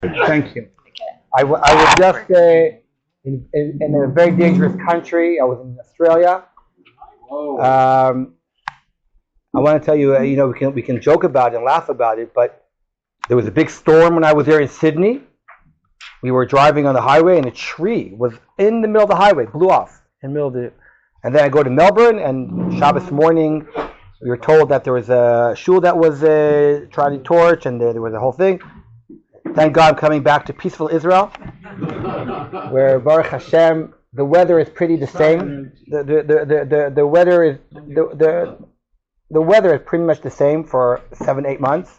Thank you. I was just in a very dangerous country. I was in Australia. I want to tell you, we can joke about it and laugh about it, but there was a big storm when I was there in Sydney. We were driving on the highway, and a tree was in the middle of the highway, blew off in the middle of the. And then I go to Melbourne, and Shabbos morning, we were told that there was a shul that was trying to torch, and there was a whole thing. Thank God I'm coming back to peaceful Israel, where Baruch Hashem, the weather is pretty the same. The weather is the weather is pretty much the same for 7-8 months,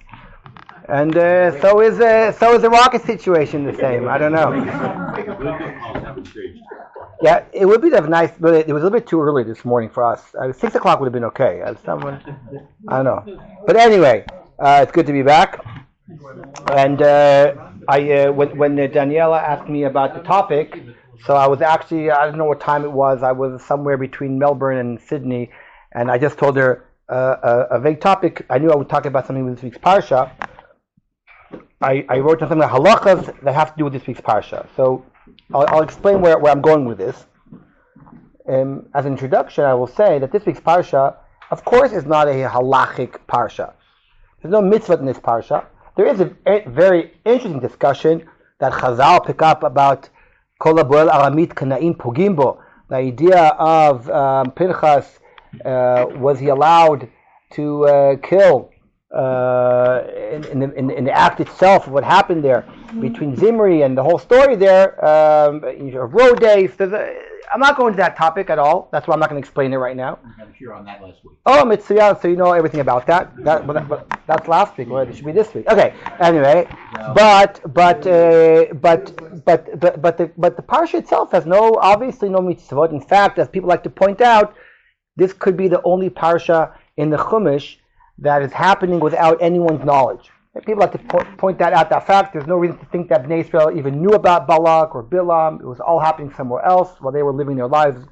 and so is the rocket situation the same. I don't know. Yeah, it would be nice, but it was a little bit too early this morning for us. 6 o'clock would have been okay. I don't know. But anyway, it's good to be back. And when Daniela asked me about the topic, so I was actually, I don't know what time it was. I was somewhere between Melbourne and Sydney, and I just told her a vague topic. I knew I would talk about something with this week's Parsha. I wrote down something like halachas that have to do with this week's Parsha. So I'll explain where I'm going with this. As an introduction, I will say that this week's Parsha, of course, is not a halachic Parsha. There's no mitzvah in this Parsha. There is a very interesting discussion that Chazal pick up about Kol Haboel Aramit Kanaim Pogimbo. The idea of Pinchas, was he allowed to kill in the act itself of what happened there between Zimri and the whole story there of road days. I'm not going to that topic at all. That's why I'm not going to explain it right now. We had a hear on that last week. Oh, Mitzvah, so you know everything about that. But that's last week. Well, it should be this week. Okay. Anyway, no. But the parsha itself has obviously no mitzvot. In fact, as people like to point out, this could be the only parsha in the Chumash that is happening without anyone's knowledge. And people like to point that out, that fact. There's no reason to think that Bnei Israel even knew about Balak or Bilam. It was all happening somewhere else while they were living their lives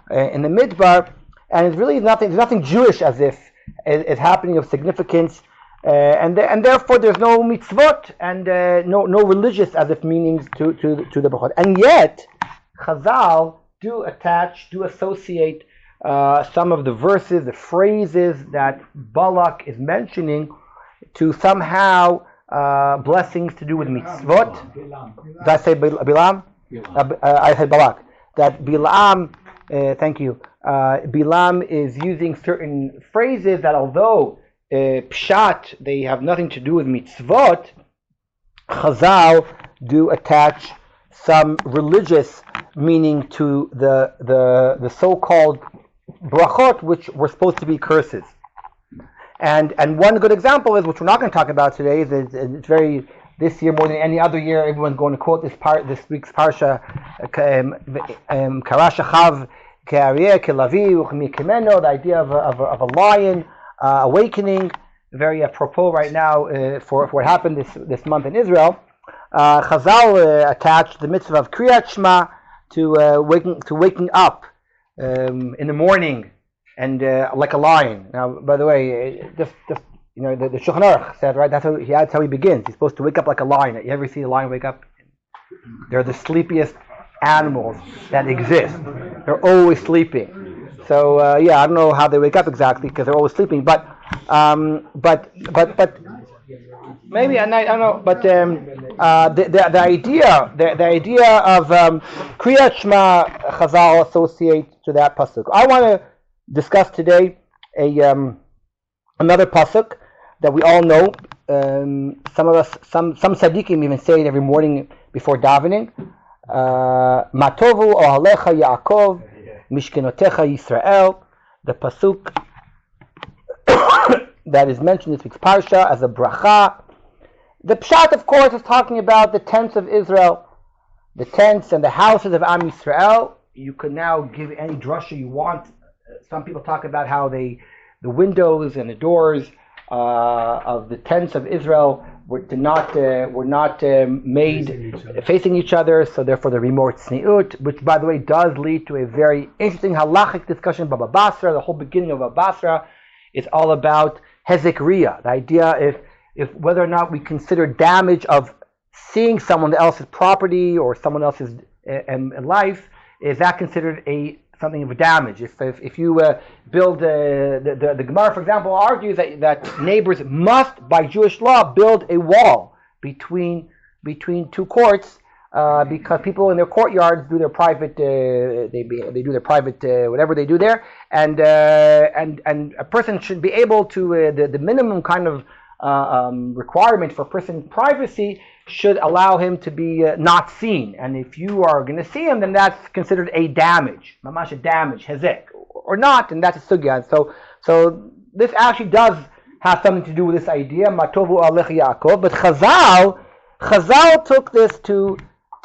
in the Midbar. And it's really nothing. There's nothing Jewish as if is happening of significance, and therefore there's no mitzvot and no religious as if meanings to the brachot. And yet, Chazal do associate some of the verses, the phrases that Balak is mentioning to somehow blessings to do with mitzvot. Did I say Bilam? I said Balak. That Bilam, thank you. Bilam is using certain phrases that, although pshat, they have nothing to do with mitzvot, Chazal do attach some religious meaning to the so-called brachot, which were supposed to be curses. And one good example is, which we're not going to talk about today, is it's very, this year more than any other year, everyone's going to quote this week's parsha, Karashachav Ke'aryeh Ke'lavi Uchmi Kimeno, the idea of a lion awakening, very apropos right now for what happened this month in Israel. Chazal attached the mitzvah of Kriyat Shema to waking up in the morning and like a lion. Now, by the way, just the Shulchan Aruch said, right, that's how he begins. He's supposed to wake up like a lion. You ever see a lion wake up? They're the sleepiest animals that exist. They're always sleeping. So I don't know how they wake up exactly because they're always sleeping. But maybe at night, I don't know. But the idea of Kriyat Shema, Chazal associate to that pasuk. I want to discuss today another pasuk that we all know. Some of us, some tzaddikim even say it every morning before davening. Matovu ohalecha Yaakov, mishkenotecha Yisrael. The pasuk that is mentioned in this week's parsha as a bracha. The pshat, of course, is talking about the tents of Israel, the tents and the houses of Am Yisrael. You could now give any drasha you want. Some people talk about how the windows and the doors of the tents of Israel were not made facing each other, so therefore there be more tzniut, which, by the way, does lead to a very interesting halachic discussion. Baba Basra, the whole beginning of Baba Basra, is all about hezek riyah, the idea if whether or not we consider damage of seeing someone else's property or someone else's life, is that considered something of a damage? If you build the Gemara, for example, argues that neighbors must, by Jewish law, build a wall between two courts, because people in their courtyards do their private they do their private whatever they do there, and a person should be able to the minimum kind of requirement for a person's privacy should allow him to be not seen. And if you are going to see him, then that's considered a damage, mamash, a damage, hezek, or not, and that's a sugya. So this actually does have something to do with this idea, matovu alech Yaakov. But Chazal took this to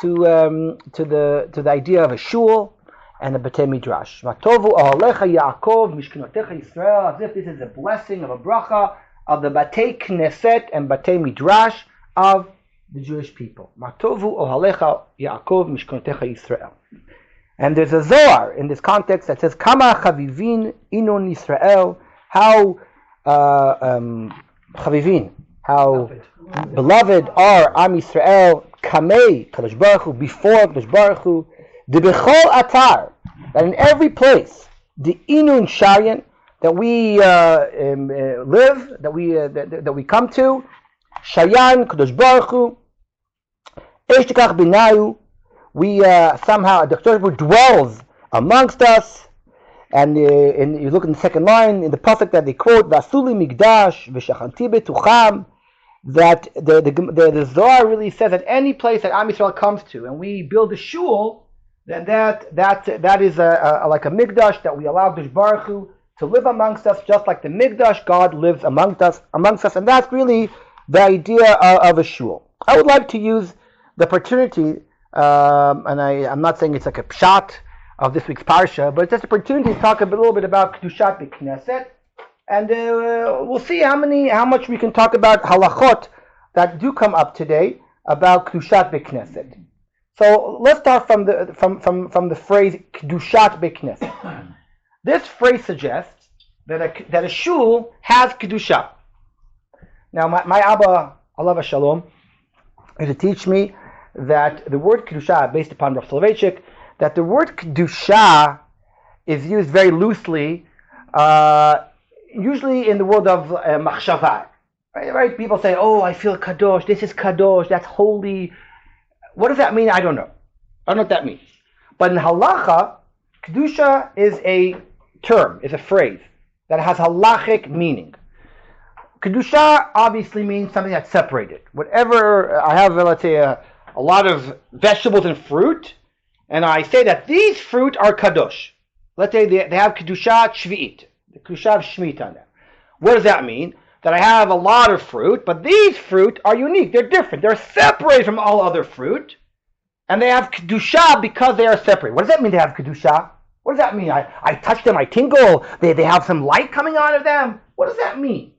the idea of a shul and a Batei Midrash. Matovu alecha Yaakov mishkanotecha Yisrael, as if this is a blessing of a bracha of the Batei Knesset and Batei Midrash of the Jewish people. Matovu alecha Yaakov mishkanotecha Yisrael. And there's a Zohar in this context that says, Kama chavivin inon Yisrael, how chavivin, how beloved are Am Yisrael, Kamei Kadosh Baruch Hu, before Kadosh Baruch Hu, the Bechol Atar, that in every place, the Inun Shayan, that we live, that we come to, Shayan Kadosh Baruch Hu, Eshtikach Binayu, we somehow, the Kadosh Baruch Hu dwells amongst us. And you look in the second line, in the pasuk that they quote, Vasuli Migdash, V'shachanti Betucham, that the Zohar really says that any place that Am Yisrael comes to, and we build a shul, then that is like a Migdash, that we allow Kadosh Baruch Hu to live amongst us, just like the Migdash, God lives amongst us, and that's really the idea of a shul. I would like to use the opportunity, and I'm not saying it's like a pshat of this week's parsha, but it's just an opportunity to talk a little bit about Kedushat B'Knesset, and we'll see how much we can talk about halachot that do come up today about Kedushat B'Knesset. So let's start from the phrase Kedushat B'Knesset. This phrase suggests that a shul has kedusha. Now, my Abba, alav shalom, used to teach me that the word kedusha, based upon Rav Soloveitchik, that the word kedusha is used very loosely, usually in the world of machshava. Right? People say, "Oh, I feel kadosh. This is kadosh. That's holy." What does that mean? I don't know. I don't know what that means. But in halacha, kedusha is a term, is a phrase that has halachic meaning. Kedusha obviously means something that's separated. Whatever I have, let's say, a lot of vegetables and fruit, and I say that these fruit are kadosh. Let's say they have kedusha shvi'it, the kedusha of shmita on them. What does that mean? That I have a lot of fruit, but these fruit are unique. They're different. They're separated from all other fruit, and they have kedusha because they are separate. What does that mean? They have kedusha. What does that mean? I touch them, I tingle. They have some light coming out of them. What does that mean?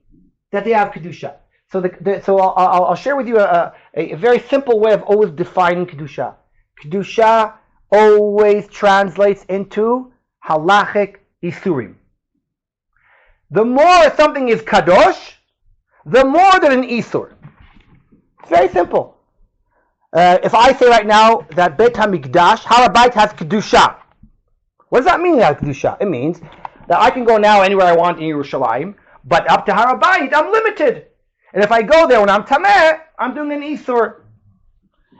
That they have kedusha. So I'll share with you a very simple way of always defining kedusha. Kedusha always translates into halachic isurim. The more something is kadosh, the more than an isur. It's very simple. If I say right now that Beit HaMikdash, Har HaBayit has kedusha. What does that mean, that kedusha? It means that I can go now anywhere I want in Yerushalayim, but up to Har HaBayit, I'm limited. And if I go there when I'm tameh, I'm doing an isur.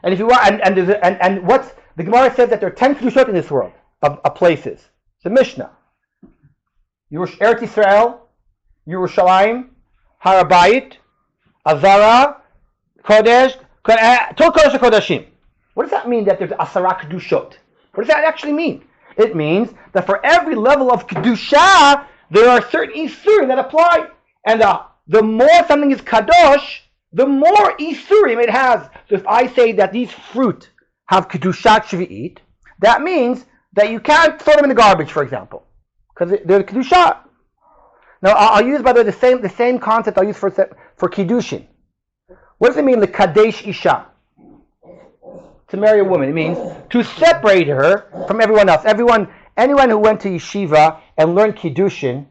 And if you want, and what's the Gemara says that there are 10 kedushot in this world of places. It's a Mishnah. Eretz Yisrael, Yerushalayim, Har HaBayit, Azara, Kodesh, Tol Kodesh HaKodashim. What does that mean that there's Asara Kedushot? What does that actually mean? It means that for every level of Kedusha, there are certain Isurim that apply. And the more something is Kadosh, the more Isurim it has. So if I say that these fruit have Kedushat Shvi'it, that means that you can't throw them in the garbage, for example, because they're Kedusha. Now, I'll use, by the way, the same concept I'll use for Kiddushin. What does it mean, the Kadesh Isha? To marry a woman. It means to separate her from everyone else. Anyone who went to yeshiva and learned Kiddushin,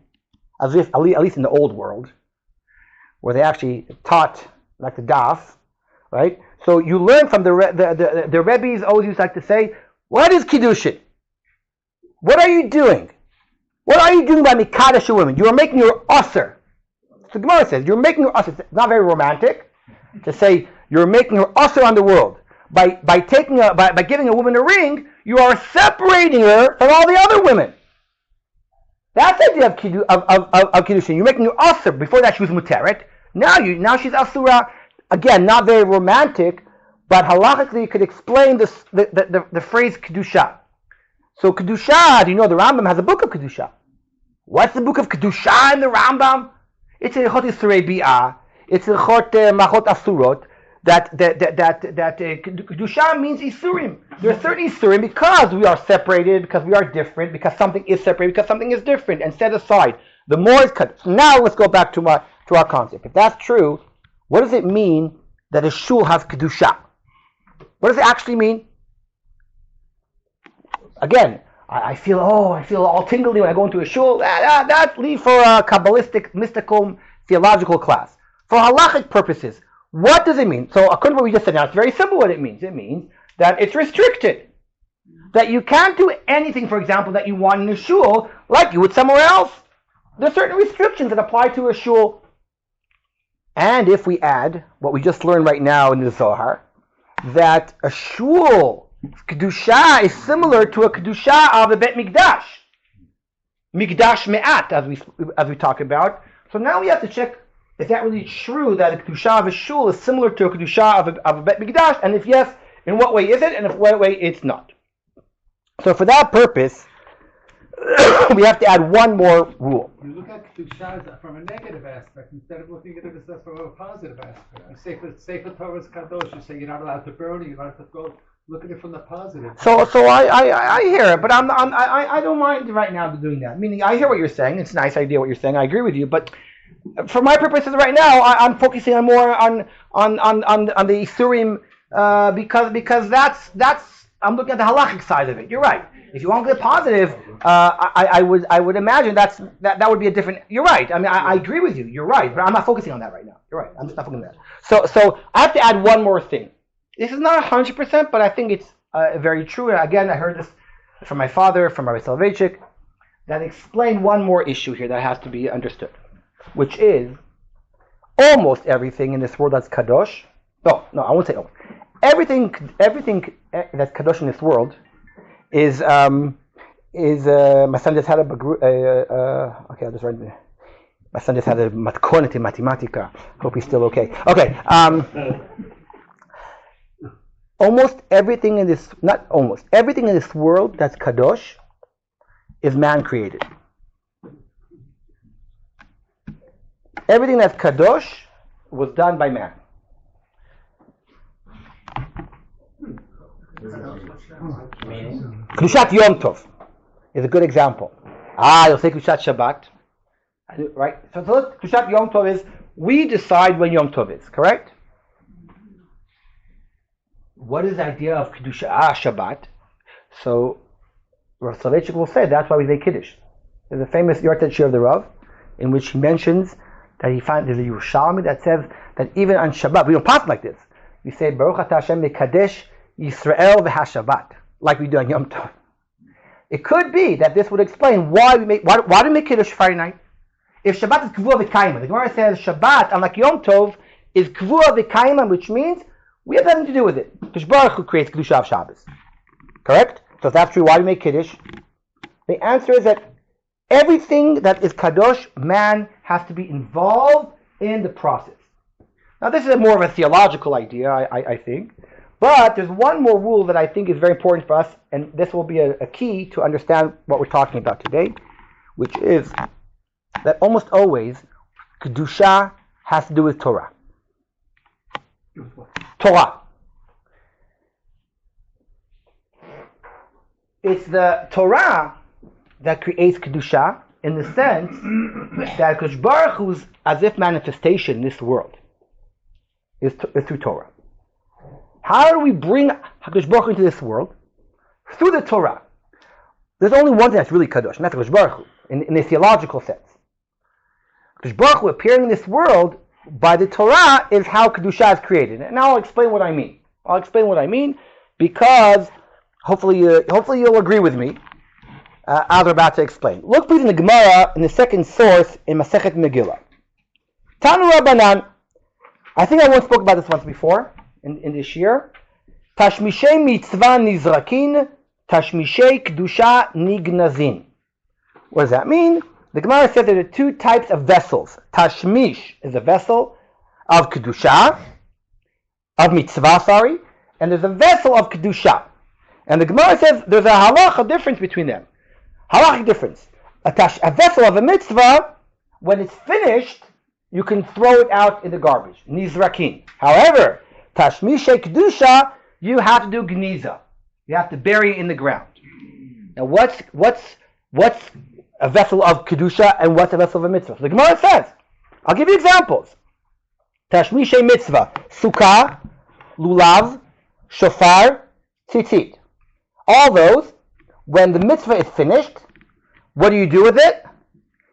as if, at least in the old world, where they actually taught like the daf, right? So you learn from the Rebbes always used to like to say, what is Kiddushin? What are you doing? What are you doing by Mikadosh women? You are making your usr. So the Gemara says, you're making your usr. It's not very romantic to say you're making your usr on the world. By giving a woman a ring, you are separating her from all the other women. That's the idea of Kiddushin. You're making your usr. Before that she was muteret. Now she's asura. Again, not very romantic, but halachically you could explain the phrase Kedusha. So Kedusha, do you know the Rambam has a book of Kedusha? What's the book of Kedusha in the Rambam? It's Halachot Yisrei Bi'ah. It's Halachot Machot Asurot. That Kedusha means Isurim. There are certain Isurim because we are separated, because we are different, because something is separated, because something is different, and set aside. The more is cut. So now let's go back to our concept. If that's true, what does it mean that a shul has Kedusha? What does it actually mean? Again, I feel all tingly when I go into a shul. That's leave for a Kabbalistic, mystical, theological class. For halachic purposes, what does it mean? So according to what we just said now, it's very simple what it means. It means that it's restricted. That you can't do anything, for example, that you want in a shul like you would somewhere else. There are certain restrictions that apply to a shul. And if we add what we just learned right now in the Zohar, that a shul Kedusha is similar to a Kedusha of a Bet Mikdash. Mikdash Me'at, as we talk about. So now we have to check, is that really true that a Kedusha of a shul is similar to a Kedusha of a Bet Mikdash? And if yes, in what way is it? And in what way it's not? So for that purpose, we have to add one more rule. You look at Kedusha from a negative aspect instead of looking at it as from a positive aspect. Sefer Torah's Kadosh, you say you're not allowed to burn it, you're not allowed to go. Look at it from the positive. So I hear it, but I don't mind right now doing that. Meaning, I hear what you're saying. It's a nice idea what you're saying. I agree with you, but for my purposes right now, I'm focusing on more on the Isurim because that's I'm looking at the halachic side of it. You're right. If you want to get positive, I would imagine that would be a different. You're right. I mean, I agree with you. You're right, but I'm not focusing on that right now. You're right. I'm just not focusing on that. So I have to add one more thing. This is not 100%, but I think it's very true. Again, I heard this from my father, from Rabbi Soloveitchik, that explain one more issue here that has to be understood, which is almost everything in this world that's kadosh. No, I won't say almost. Everything that's kadosh in this world is my son just had okay, I'll just write it. My son just had a matkonet in mathematica. Hope he's still okay. Okay. Everything in this world that's kadosh is man created. Everything that's kadosh was done by man. Kedushat Yom Tov is a good example. You'll say Kedushat Shabbat, right? So Kedushat Yom Tov is we decide when Yom Tov is, correct? What is the idea of Kedusha Shabbat? So Rav Soloveitchik will say that's why we say Kiddush. There's a famous Yortet Shir of the Rav in which he mentions that he finds there's a Yerushalmi that says that even on Shabbat, we don't pass like this. We say Baruch Atah Hashem Mekadesh Yisrael v'Hashabbat, like we do on Yom Tov. It could be that this would explain why do we make Kiddush Friday night? If Shabbat is Kvua v'Kaima, the Gemara says Shabbat, unlike Yom Tov, is Kvua v'Kaima, which means we have nothing to do with it. Because Baruch Hu creates Kedusha of Shabbos. Correct? So if that's true, why do we make Kiddush? The answer is that everything that is Kadosh, man has to be involved in the process. Now this is more of a theological idea, I think. But there's one more rule that I think is very important for us, and this will be a key to understand what we're talking about today, which is that almost always Kedusha has to do with Torah. Torah. It's the Torah that creates Kedusha in the sense that Kadosh Baruch Hu's as if manifestation in this world is through Torah. How do we bring HaKadosh Baruch Hu into this world? Through the Torah. There's only one thing that's really Kadosh, and that's HaKadosh Baruch Hu, in a theological sense. HaKadosh Baruch Hu appearing in this world by the Torah is how Kedusha is created. And now I'll explain what I mean. Because hopefully you'll agree with me as we're about to explain. Look please in the Gemara, in the second source, in Masechet Megillah. Tanu Rabbanan. I think I once spoke about this once before, in this year. Tashmishei mitzvah nizrakin, tashmishei kedusha nignazin. What does that mean? The Gemara says that there are two types of vessels. Tashmish is a vessel of kedusha, of mitzvah, and there's a vessel of kedusha. And the Gemara says there's a halacha difference between them. Halachic difference. A vessel of a mitzvah, when it's finished, you can throw it out in the garbage. Nizrakin. However, tashmishe kedusha, you have to do gniza. You have to bury it in the ground. Now, what's a vessel of kedusha and what's a vessel of a mitzvah? So the Gemara says, I'll give you examples. Tashmishe mitzvah, sukkah, lulav, shofar, tzitzit. All those, when the mitzvah is finished, what do you do with it?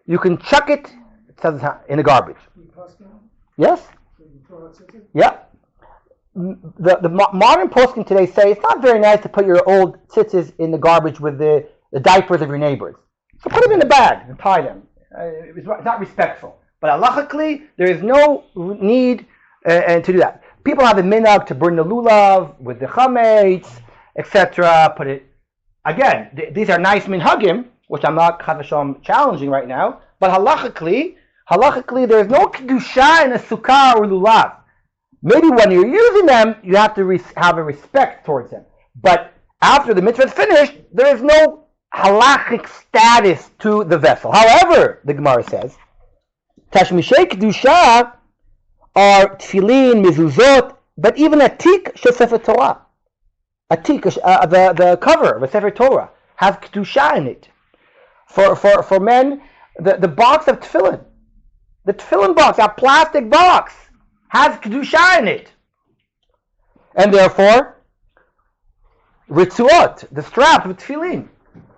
You can chuck it in the garbage. Yes? Yeah. The modern poskim today say it's not very nice to put your old tzitzis in the garbage with the diapers of your neighbors. So put them in the bag and tie them. It's not respectful. But halachically, there is no need to do that. People have a minhag to burn the lulav with the chametz, etc. Put it again. These are nice minhagim, which I'm not challenging right now. But halachically, there is no kedusha in a sukkah or lulav. Maybe when you're using them, you have to have a respect towards them. But after the mitzvah is finished, there is no halachic status to the vessel. However, the Gemara says, Tashmishei kedusha are tefillin, mezuzot, but even a tik shel Sefer Torah. A tik, the cover of a Sefer Torah, has kedusha in it. For men, the box of tefillin, the tefillin box, that plastic box, has kedusha in it. And therefore, ritzuot, the strap of tefillin.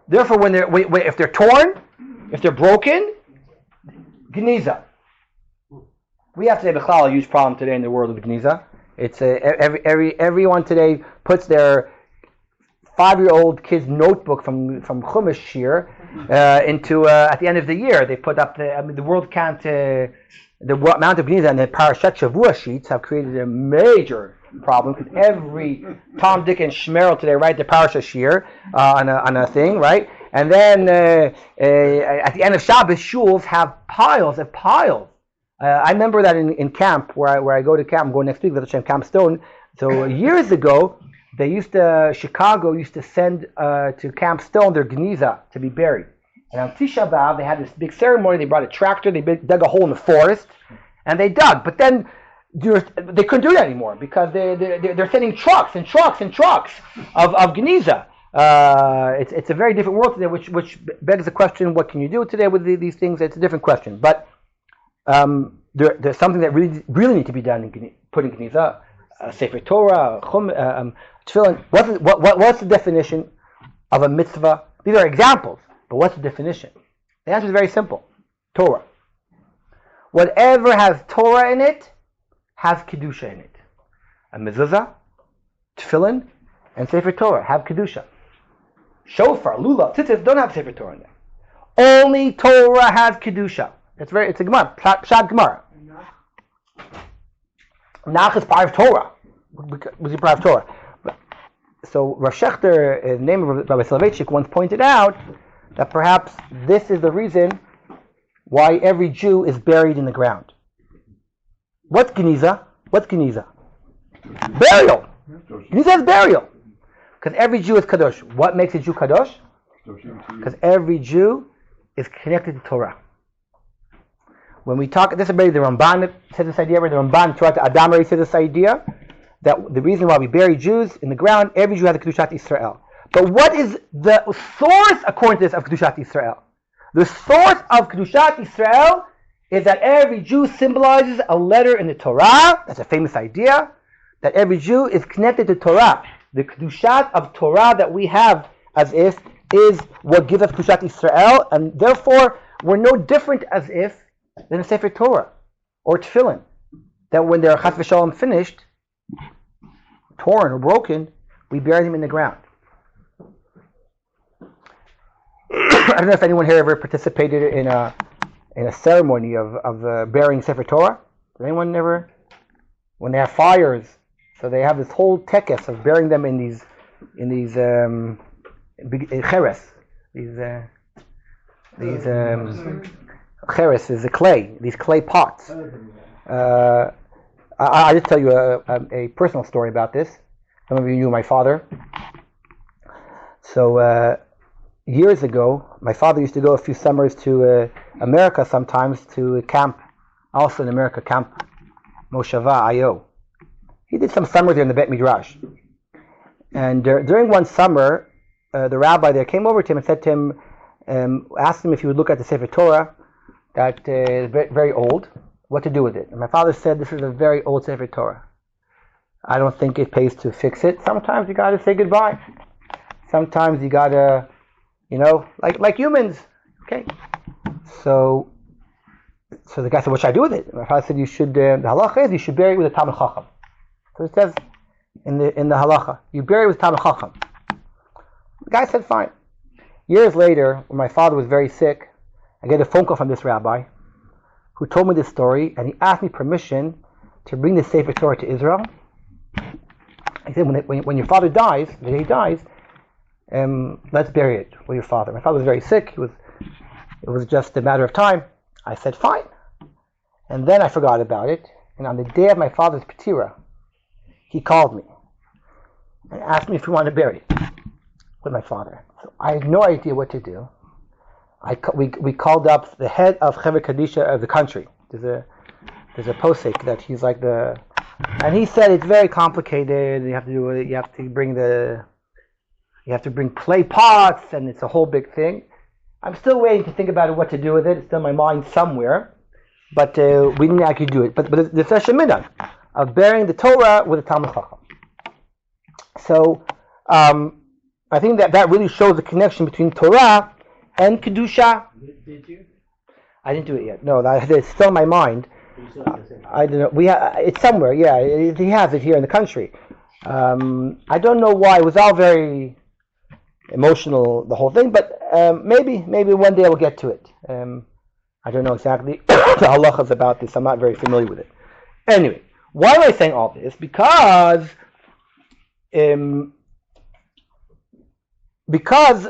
Therefore, if they're torn, if they're broken, gniza. We have today a huge problem today in the world of gniza. It's everyone today puts their 5-year-old kid's notebook from Chumash Shir into at the end of the year. They put up the world can't. The amount of gniza and the Parshat Shavua sheets have created a major problem because every Tom, Dick, and Shmerel today write the Parshat Shir on a thing, right? And then at the end of Shabbos, shuls have piles of piles. I remember that in camp where I go to camp. I'm going next week to Camp Stone. So years ago, Chicago used to send to Camp Stone their gniza to be buried. And on Tisha B'Av, they had this big ceremony. They brought a tractor. They dug a hole in the forest, and they dug. But then they couldn't do that anymore because they're sending trucks and trucks and trucks of gniza. It's a very different world today, which begs the question: what can you do today with these things? It's a different question. But there's something that really need to be done in putting gniza, Sefer Torah, tefillin. What's the definition of a mitzvah? These are examples. But what's the definition? The answer is very simple. Torah. Whatever has Torah in it has Kedusha in it. A mezuzah, tefillin, and Sefer Torah have Kedusha. Shofar, lulav, tzitzis don't have Sefer Torah in them. Only Torah has Kedusha. It's a Gemara, Pshat Gemara. Nach is part of Torah. Was he part of Torah? So Rav Shechter, in the name of Rabbi Soloveitchik, once pointed out that perhaps this is the reason why every Jew is buried in the ground. What's gniza? Burial. Gniza is burial. Because every Jew is kadosh. What makes a Jew kadosh? Because every Jew is connected to Torah. When we talk, this is already the Ramban says this idea, the Ramban, Torah to Adam already says this idea, that the reason why we bury Jews in the ground, every Jew has a Kedushat Yisrael. But what is the source, according to this, of Kedushat Yisrael? The source of Kedushat Yisrael is that every Jew symbolizes a letter in the Torah. That's a famous idea, that every Jew is connected to Torah. The Kedushat of Torah that we have as if is what gives us Kedushat Yisrael, and therefore we're no different as if than a Sefer Torah or Tefillin. that when they're chas v'shalom finished, torn or broken, we bury them in the ground. I don't know if anyone here ever participated in a ceremony of burying Sefer Torah. Did anyone ever? When they have fires, so they have this whole tekes of burying them in these cheres. These cheres is the clay. These clay pots. I'll just tell you a personal story about this. Some of you knew my father. So years ago, my father used to go a few summers to America sometimes to camp, also in America, Camp Moshava, I.O. He did some summers there in the Bet Midrash. And during one summer, the rabbi there came over to him and said to him, asked him if he would look at the Sefer Torah that is very old, what to do with it. And my father said, this is a very old Sefer Torah. I don't think it pays to fix it. Sometimes you got to say goodbye. Sometimes you got to, like humans. Okay. So the guy said, what should I do with it? My father said, the halacha is you should bury it with a Talmid Chacham. So it says in the halacha, you bury it with Talmid Chacham. The guy said, fine. Years later, when my father was very sick, I get a phone call from this rabbi who told me this story, and he asked me permission to bring the Sefer Torah to Israel. He said, when your father dies, the day he dies, let's bury it with your father. My father was very sick. It was just a matter of time. I said, fine. And then I forgot about it. And on the day of my father's Petira, he called me and asked me if we wanted to bury it with my father. So I had no idea what to do. We called up the head of Chevra Kadisha of the country. There's a posek that he's like and he said it's very complicated. You have to bring clay pots, and it's a whole big thing. I'm still waiting to think about what to do with it. It's still in my mind somewhere, but we didn't actually do it. But there's a shemidah of burying the Torah with a Talmid Chacham. So I think that really shows the connection between Torah and Kedusha. Did you? I didn't do it yet. No, it's still in my mind. I don't know. It's somewhere. Yeah, he has it here in the country. I don't know why. It was all very emotional, the whole thing. But maybe one day we'll get to it. I don't know exactly the halachas about this. I'm not very familiar with it. Anyway, why am I saying all this? Because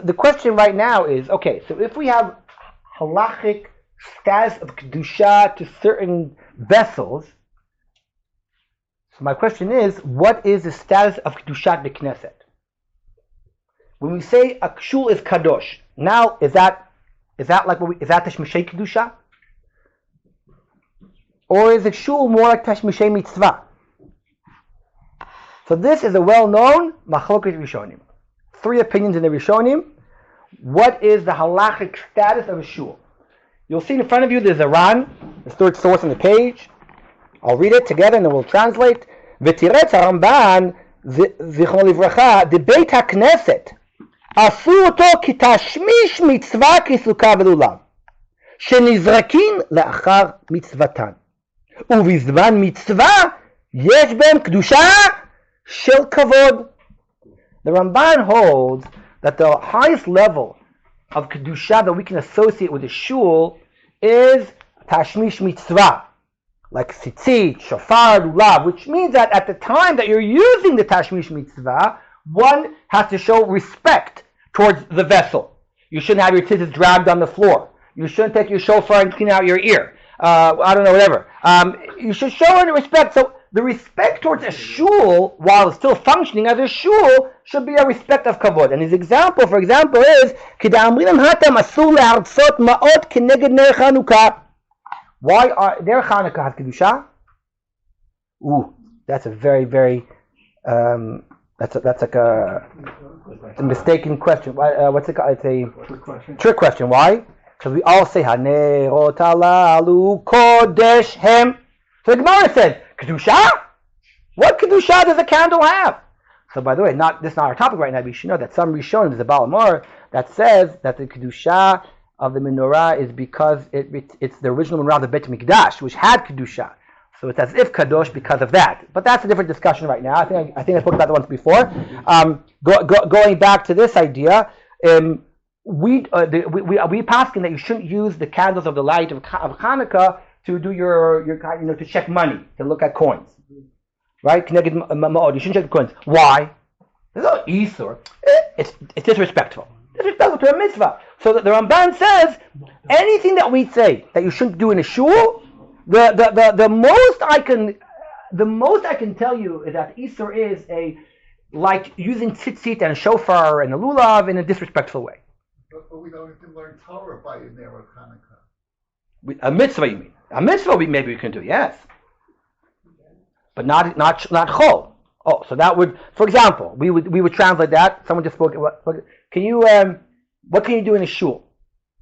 the question right now is, okay, so if we have halachic status of kedusha to certain vessels, so my question is, what is the status of kedushat b'knesset? When we say a kshul is kadosh, now is that the shmishei kedusha, or is it shul more like tashmishei mitzvah? So this is a well-known machloket rishonim. 3 opinions in the rishonim. What is the halachic status of a shul? You'll see in front of you there's a Ran, the third source on the page. I'll read it together and then we'll translate. V'tiretz Ramban zichron livracha debeit hakneset asu oto ki tashmish mitzvah kisuka v'lulav shenizrakin le'achar mitzvatan ובזמן מצווה יש בהם קדושה של כבוד. The Ramban holds that the highest level of kedusha that we can associate with the shul is tashmish mitzvah, like tzitzit, shofar, lulav, which means that at the time that you're using the tashmish mitzvah, one has to show respect towards the vessel. You shouldn't have your tzitzit dragged on the floor. You shouldn't take your shofar and clean out your ear. I don't know, whatever. You should show any respect. So the respect towards a shul, while it's still functioning as a shul, should be a respect of kavod. And his example, for example, is why are their Chanukah has kedusha? Ooh, that's a very, very that's like a mistaken question. What's it called? It's a trick question. Why? Because we all say Hanerot halalu kodesh hem. So the Gemara said, kedusha? What kedusha does a candle have? So by the way, this is not our topic right now, but you should know that some Rishonim, there's a Balamor that says that the kedusha of the menorah is because it's the original menorah of the Beit Mikdash, which had kedusha. So it's as if kadosh because of that. But that's a different discussion right now. I think I spoke about that once before. Going back to this idea, we paskin that you shouldn't use the candles of the light of Hanukkah to do your to check money, to look at coins, right? You shouldn't check the coins. Why? There's no isur. It's disrespectful. Disrespectful to a mitzvah. So the Ramban says anything that we say that you shouldn't do in a shul, the most I can tell you is that isur is like using tzitzit and a shofar and a lulav in a disrespectful way. But we don't even learn Torah by in there of Hanukkah. A mitzvah, you mean? A mitzvah, maybe we can do, yes, but not chol. Oh, so that would, for example, we would translate that. Someone just spoke. Can you? What can you do in a shul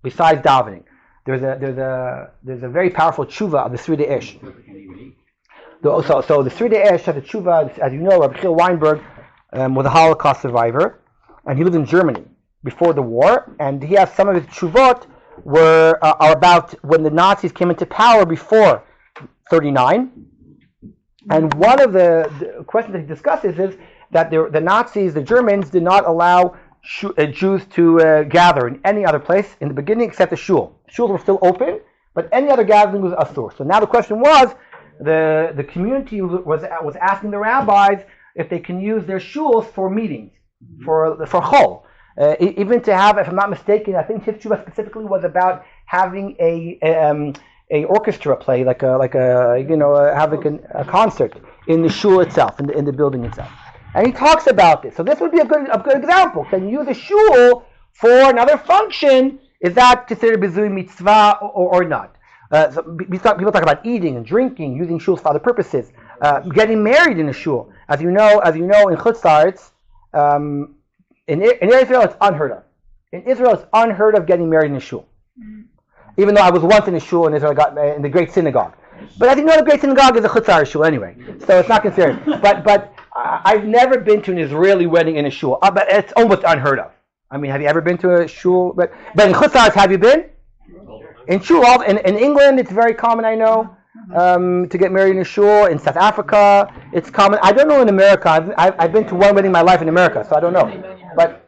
besides davening? There's a very powerful tshuva of the Sridei Ish. So the Sridei Ish has a tshuva, as you know. Rabbi Weinberg was a Holocaust survivor, and he lived in Germany before the war, and he has some of his tshuvot are about when the Nazis came into power before 1939. And one of the questions that he discusses is that the Nazis, the Germans, did not allow Jews to gather in any other place in the beginning except the shul. Shuls were still open, but any other gathering was asur. So now the question was, the community was asking the rabbis if they can use their shuls for meetings, for chol. Even to have, if I'm not mistaken, I think his tshuva specifically was about having a orchestra play, having a concert in the shul itself, in the building itself. And he talks about this. So this would be a good example. Can you use a shul for another function? Is that considered bezui mitzvah or not? People talk about eating and drinking, using shuls for other purposes. Getting married in a shul, as you know, in Chutz La'aretz, in Israel, it's unheard of. In Israel, it's unheard of getting married in a shul. Even though I was once in a shul in Israel, in the great synagogue. But as you know, the great synagogue is a Chutz La'aretz shul anyway, so it's not considered. But I've never been to an Israeli wedding in a shul. But it's almost unheard of. I mean, have you ever been to a shul? But in Chutz La'aretz, have you been? In shul, in England, it's very common, I know, to get married in a shul. In South Africa, it's common. I don't know in America. I've been to one wedding in my life in America, so I don't know. But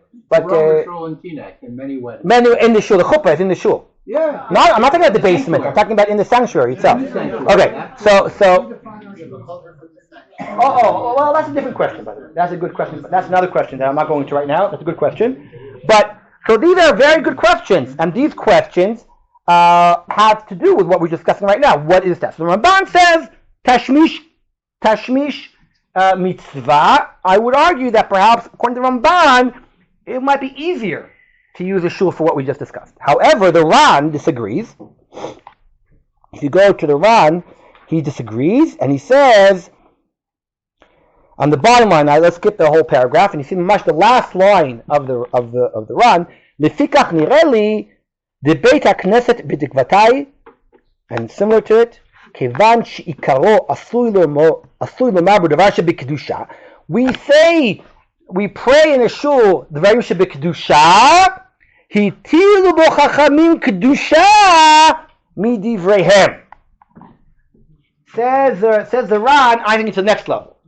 shul in Teaneck, in many weddings. Many in the shul. The chuppah is in the shul. Yeah. No, I'm not talking about the basement. I'm talking about in the sanctuary itself. Okay, so. Well, that's a different question, by the way. That's a good question. That's another question that I'm not going to right now. That's a good question. But so these are very good questions, and these questions have to do with what we're discussing right now. What is that? So the Ramban says tashmish mitzvah. I would argue that perhaps, according to the Ramban, it might be easier to use a shul for what we just discussed. However, the Ran disagrees. If you go to the Ran, he disagrees, and he says on the bottom line. Now let's skip the whole paragraph, and you see much the last line of the Ran. Lefikach nireli the Beit HaKnesset b'tikvatai, and similar to it, kevan she'ikaro asui lomar b'davar sheb'kedusha. We pray in a shul the dvarim sheb'kedusha. Hitilu bo chachamim kedusha midivreihem. Says the Ran, I think it's the next level.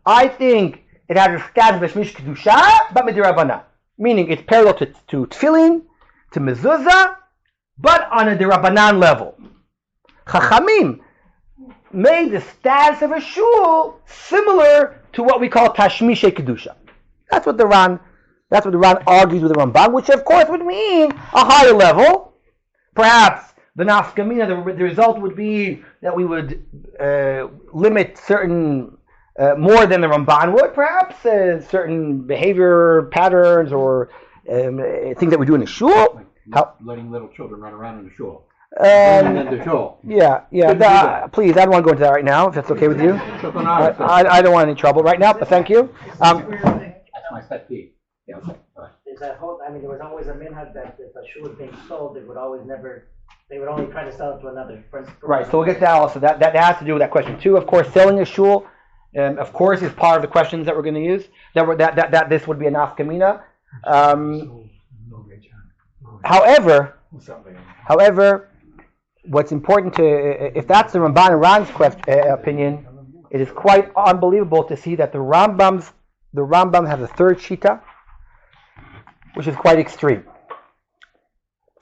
I think it has a status of shmish kedusha, but midirabana, meaning it's parallel to tefillin, to mezuzah, but on a derabanan level. Chachamim made the status of a shul similar to what we call tashmishe kedusha. That's what the Ran argues with the Ramban, which of course would mean a higher level. Perhaps the nafkamina, the result would be that we would limit certain more than the Ramban would, perhaps certain behavior patterns or things that we do in a shul. Letting little children run around in the shul. Yeah. Please, I don't want to go into that right now, if that's okay with you. I don't want any trouble right now, but thank you. That's my pet peeve. Yeah, okay. Is that whole? I mean, there was always a minhag that if a shoe was being sold, they would only try to sell it to another person. Right. So we'll get to that also. That has to do with that question too. Of course, selling a shul, of course, is part of the questions that we're going to use. That this would be a nafkamina. However, what's important to, if that's the Ramban and Ran's opinion, it is quite unbelievable to see that the Rambam has a third shita, which is quite extreme.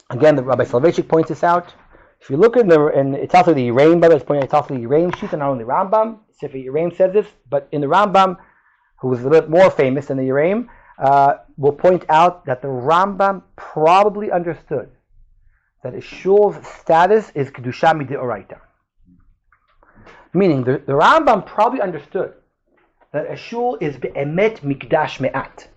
Again, the Rabbi Soloveitchik points this out. If you look in and it's also the Yeraim, by the way, it's also the Yeraim shita, not only the Rambam. Sefer Yeraim says this, but in the Rambam, who is a little bit more famous than the Yeraim, will point out that the Rambam probably understood that a shul's status is kedusha mideoraita. Meaning, the Rambam probably understood that a shul is be'emet mikdash me'at.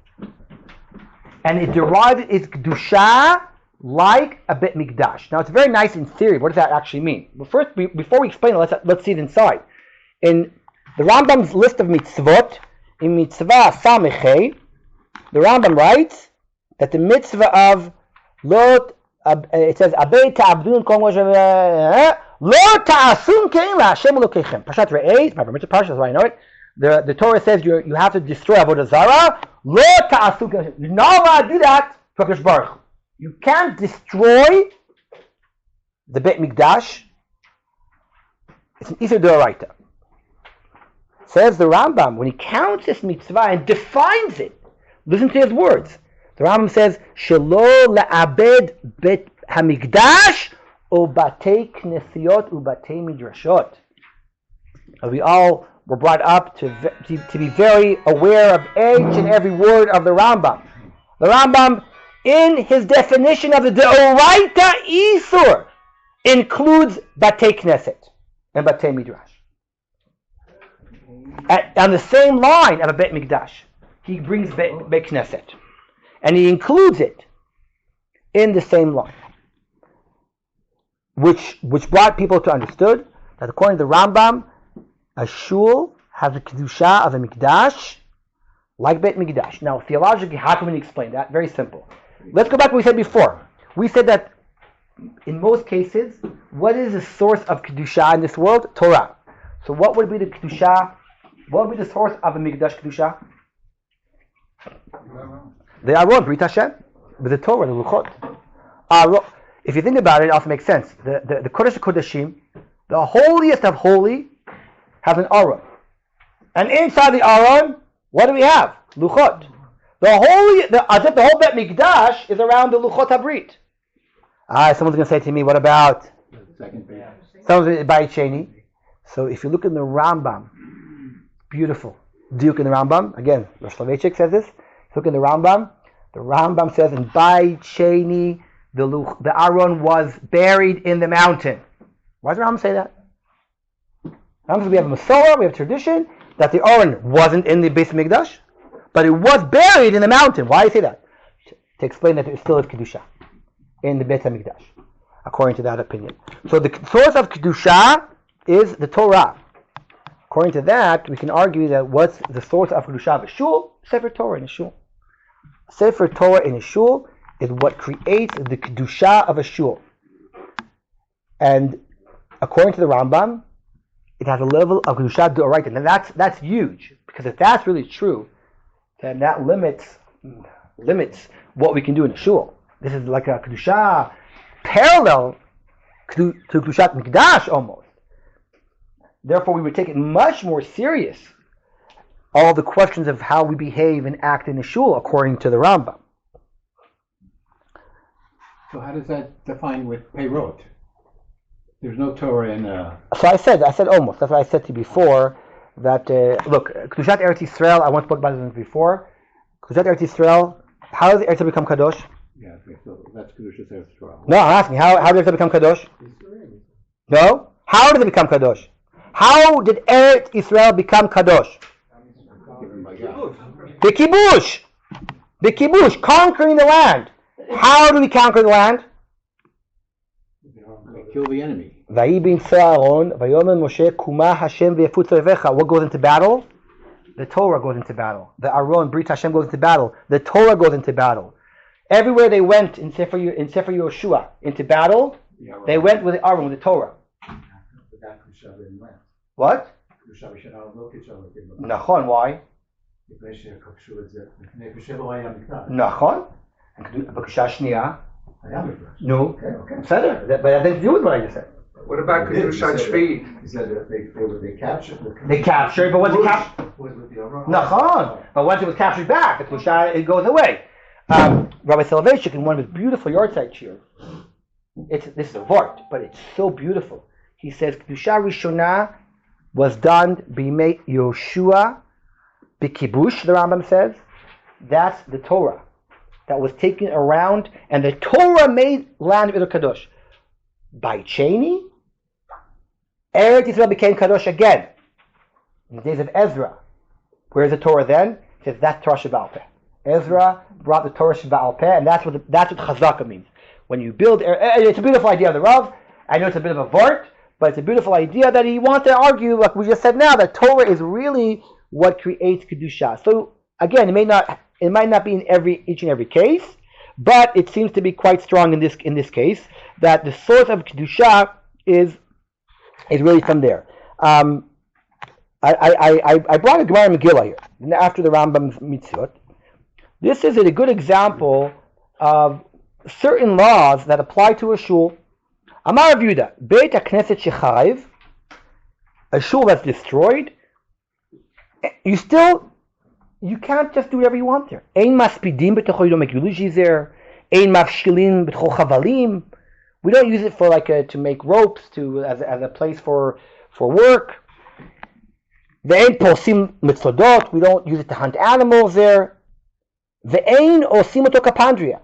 And it derived its kedusha like a bet mikdash. Now, it's very nice in theory. What does that actually mean? Well, first, before we explain it, let's see it inside. In the Rambam's list of mitzvot, in mitzvah samechei, the Rambam writes that the mitzvah of lot, it says abei ta'abdun kol lo ta'asun kein la'Hashem Elokechem. Parshat Re'eh, my permission Parshat, that's why I know it. The Torah says you have to destroy avodah zarah. Lo ta'asun kein. You're not allowed to do that for HaKadosh Baruch Hu. You can't destroy the Beit Mikdash. It's an Isur D'Oraita. Says the Rambam, when he counts this mitzvah and defines it, listen to his words. The Rambam says, Shelo la'abed bet hamikdash ubatei knesiot ubatei midrashot. We all were brought up to be very aware of each and every word of the Rambam. The Rambam, in his definition of the D'Oraita Isur, includes batei knesset and batei midrash. On the same line of a bet mikdash, he brings bet knesset. And he includes it in the same line, which brought people to understood that according to the Rambam, a shul has a kedusha of a mikdash like Beit Mikdash. Now, theologically, how can we explain that? Very simple. Let's go back to what we said before. We said that in most cases, what is the source of kedusha in this world? Torah. So, what would be the kedusha? What would be the source of a mikdash kedusha? The Aron, Brit Hashem, with the Torah, the Luchot. If you think about it, it also makes sense. The Kodesh HaKodeshim, the holiest of holy, has an Aron. And inside the Aron, what do we have? Luchot. As if the whole Bet Mikdash is around the Luchot HaBrit. Someone's going to say to me, what about someone's Bayit Sheni? So if you look in the Rambam, beautiful. Diuk in the Rambam, again, Rosh Soloveitchik says this. Look in the Rambam says in Bayit Sheni, the Aron was buried in the mountain. Why does the Rambam say that? Rambam says we have a Masorah, we have a tradition, that the Aron wasn't in the Beis Mikdash, but it was buried in the mountain. Why do you say that? To explain that it still is Kedusha in the Beit HaMikdash, according to that opinion. So the source of Kedusha is the Torah. According to that, we can argue that what's the source of Kedusha of a shul? Sefer Torah in a shul. Sefer Torah in a shul is what creates the Kedusha of a shul. And according to the Rambam, it has a level of Kedusha D'Oraita. And that's huge, because if that's really true, then that limits what we can do in a shul. This is like a Kedusha parallel to Kedushat Mikdash almost. Therefore, we would take it much more serious, all the questions of how we behave and act in a shul according to the Rambam. So how does that define with Peirot? There's no Torah in... So I said almost. That's what I said to you before. That, look, Kedushat Eretz Yisrael, I once spoke about this before. Kedushat Eretz Yisrael, how does Eretz become Kadosh? Yeah, okay, so that's Kedushat Eretz Yisrael. No, I'm asking, how did Eretz become Kadosh? No? How did it become Kadosh? How did Eretz Yisrael become Kadosh? Given by God. The kibush, conquering the land. How do we conquer the land? They kill the enemy. What goes into battle? The Torah goes into battle. The Aron, Brit Hashem goes into battle. The Torah goes into battle. Everywhere they went in Sefer Yoshua into battle, they went with the Aron, with the Torah. What? Nachon, why? Nachon. B'Kedusha Shniya, I have it first. No. Okay. Said it. But that didn't do with what I just said. What about Kedusha Shvi? He said that they captured. They captured, but once it captured, With the Aron. Nachon. But once it was captured back, the Kedusha, it goes away. Rabbi Soloveitchik, in one of his beautiful yahrzeit shiur, this is a vort, but it's so beautiful. He says Kedusha Rishona was done b'imei Yoshua b'kibush. The Rambam says that's the Torah that was taken around, and the Torah made land of Kadosh. By Cheney, Eretz Yisrael became Kadosh again in the days of Ezra. Where's the Torah then? It says that's Torah Sheba'al Peh. Ezra brought the Torah Sheba'al Peh, and that's what Chazaka means. When you build, it's a beautiful idea of the Rav. I know it's a bit of a vort, but it's a beautiful idea that he wants to argue, like we just said now, that Torah is really what creates Kedusha. So again, it might not be in each and every case, but it seems to be quite strong in this case that the source of Kedusha is really from there. I brought a Gemara Megillah here after the Rambam's mitzvot. This is a good example of certain laws that apply to a shul. Amar Aviad, Beit HaKnesset Shechayv, a shul that's destroyed, you can't just do whatever you want there. Ein maspidim b'tocho, you don't make yulujis there. Ein mafshilin b'tocho chavalim. We don't use it for to make ropes as a place for work. Ve'ein posim mitzodot. We don't use it to hunt animals there. Ve'ein osim oto kapandria.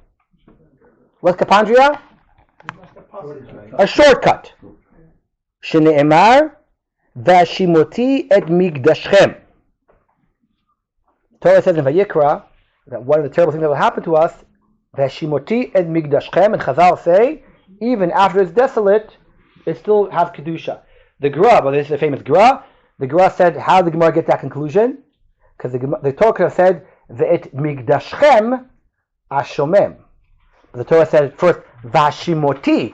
What's kapandria? A shortcut. Shene'emar v'ashimoti et migdashchem. Torah says in Vayikra that one of the terrible things that will happen to us, v'ashimoti et migdashchem, and Chazal say, even after it's desolate, it still has Kedusha. The Gra, well, this is a famous Gra. The Gra said, how did the Gemara get that conclusion? Because the Torah said, ve'et migdashchem ashomem. The Torah said first, v'ashimoti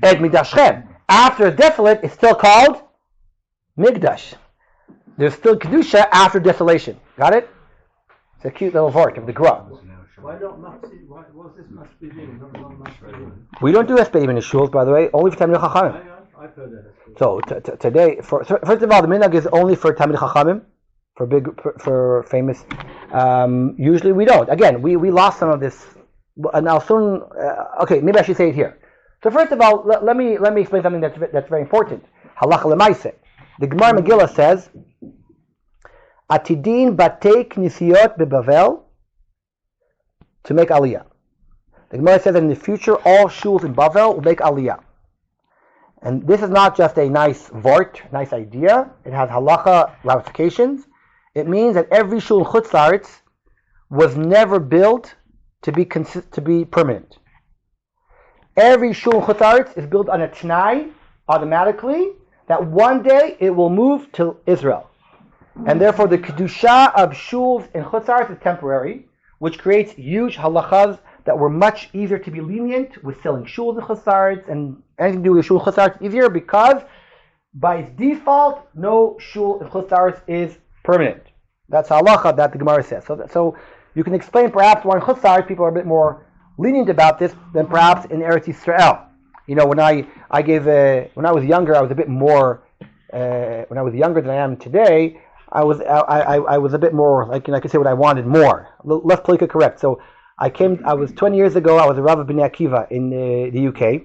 et migdashchem. After it's desolate, it's still called Migdash. There's still Kedusha after desolation. Got it? It's a cute little vort of the Gra. Why was this masbidim? We don't do espedim in the shuls, by the way, only for Talmidei Chachamim. I've heard that. So today, first of all, the minhag is only for Talmidei Chachamim, for famous. Usually we don't. Again, we lost some of this, and I'll soon. Okay, maybe I should say it here. So first of all, let me explain something that's very important. Halacha l'maaseh. The Gemara Megillah says, Atidin batei knisiyot beBavel, to make aliyah. The Gemara says that in the future all shuls in Bavel will make aliyah. And this is not just a nice vort, nice idea. It has halacha ramifications. It means that every shul in Chutz La'aretz was never built to be permanent. Every shul in Chutz La'aretz is built on a t'nai automatically that one day it will move to Israel. And therefore the kedusha of shuls in Chutz La'aretz is temporary, which creates huge halachas that were much easier to be lenient with selling shuls in Chutz La'aretz, and anything to do with shul in Chutz La'aretz is easier because by its default no shul in Chutz La'aretz is permanent. That's halacha that the Gemara says. So you can explain perhaps why in Chutz La'aretz people are a bit more lenient about this than perhaps in Eretz Yisrael. You know, when I was younger, I was a bit more. When I was younger than I am today, I was a bit more like, I could say what I wanted more, less politically correct. So I was 20 years ago. I was a Rav of Bnei Akiva in the UK,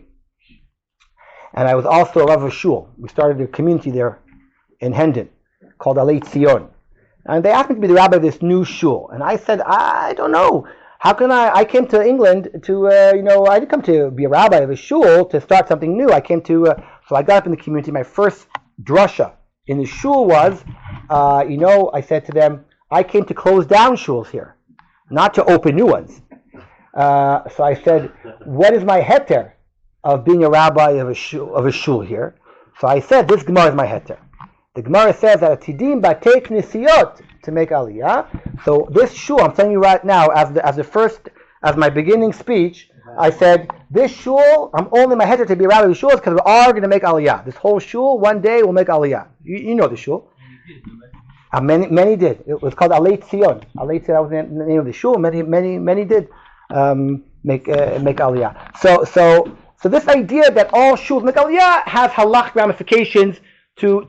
and I was also a Rav of Shul. We started a community there in Hendon called Alei Tzion, and they asked me to be the rabbi of this new shul, and I said, I don't know. How can I came to England to, I didn't come to be a rabbi of a shul to start something new. I came to, so I got up in the community. My first drasha in the shul was, I said to them, I came to close down shuls here, not to open new ones. So I said, what is my heter of being a rabbi of a shul here? So I said, this Gemara is my heter. The Gemara says that Atidim batei knisiyot to make aliyah. So this shul, I'm telling you right now, as my beginning speech, I said, this shul, I'm only my heter to be a rabbi of shul because we are going to make aliyah. This whole shul, one day, will make aliyah. You know the shul. Many did. It was called Alei Tzion. Alei Tzion, that was the name of the shul. Many did. make aliyah. So this idea that all shuls make aliyah has halach ramifications to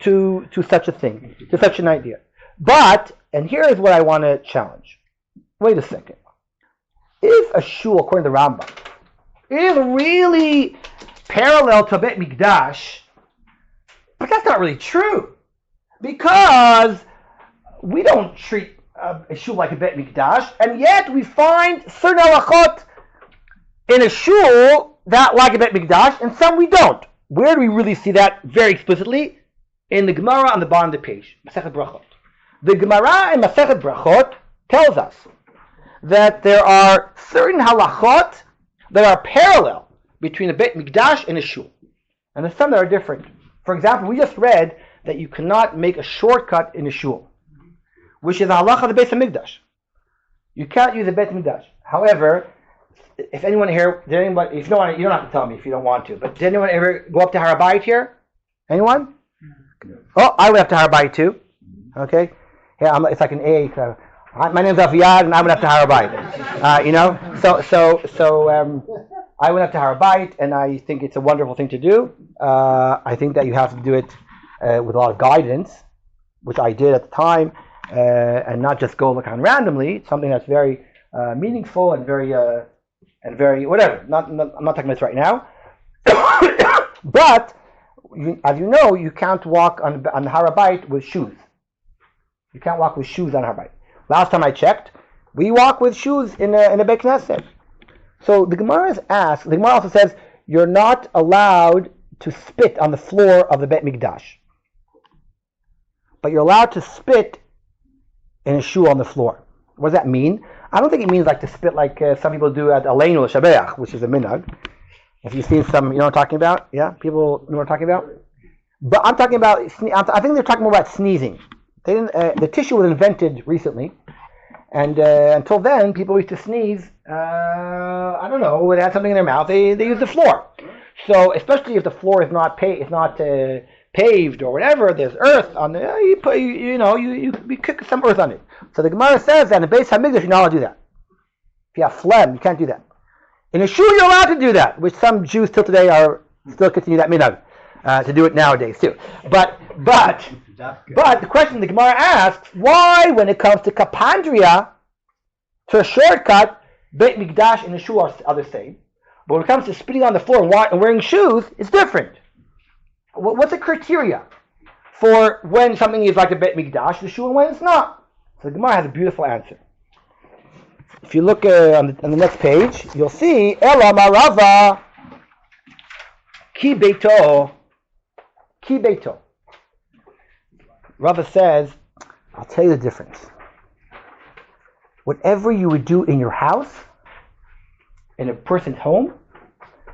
such a thing, to such an idea. But, and here is what I want to challenge. Wait a second. If a shul, according to the Rambam, is really parallel to a Bet Mikdash, but that's not really true. Because we don't treat a shul like a Bet Mikdash, and yet we find certain halachot in a shul that like a Bet Mikdash, and some we don't. Where do we really see that very explicitly? In the Gemara on the bottom of the page, Masechet Brachot. The Gemara in Masechet Brachot tells us that there are certain halachot that are parallel between a Bet Mikdash and a shul. And there's some that are different. For example, we just read that you cannot make a shortcut in a shul, which is a halacha of the Beis HaMikdash. You can't use a Bet Mikdash. However, if anyone here, if you don't want to, you don't have to tell me if you don't want to, but did anyone ever go up to Harabait here? Anyone? Oh, I went up to Harabait too. Okay? Yeah, it's like an A. My name's Aviad, and I went up to Harabait. So I went up to Harabait, and I think it's a wonderful thing to do. I think that you have to do it with a lot of guidance, which I did at the time, and not just go look on randomly. It's something that's very meaningful and very whatever. I'm not talking about this right now. But as you know, you can't walk on the Harabait with shoes. You can't walk with shoes on Harabait. Last time I checked, we walk with shoes in a Beit Knesset. So the Gemara is asked. The Gemara also says you're not allowed to spit on the floor of the Bet Mikdash, but you're allowed to spit in a shoe on the floor. What does that mean? I don't think it means like to spit like some people do at Aleinu Shabeach, which is a minhag. If you've seen some, you know what I'm talking about? Yeah, people know what I'm talking about. But I'm talking about. I think they're talking more about sneezing. They didn't. The tissue was invented recently, and until then, people used to sneeze. I don't know. They had something in their mouth. They use the floor. So especially if the floor is not paved or whatever, there's earth on the. You kick some earth on it. So the Gemara says that in the Beis HaMikdash you're not allowed to do that. If you have phlegm, you can't do that. In a shul you're allowed to do that, which some Jews till today are still continue that minhag to do it nowadays too. But the question the Gemara asks, why when it comes to kapandria, to a shortcut, Beit Mikdash and the shul are the same, but when it comes to spitting on the floor and wearing shoes, it's different. What's the criteria for when something is like a Beit Mikdash, the shul, and when it's not? So the Gemara has a beautiful answer. If you look on the next page, you'll see Ela Marava Ki Beito. Rava says, I'll tell you the difference. Whatever you would do in your house, in a person's home,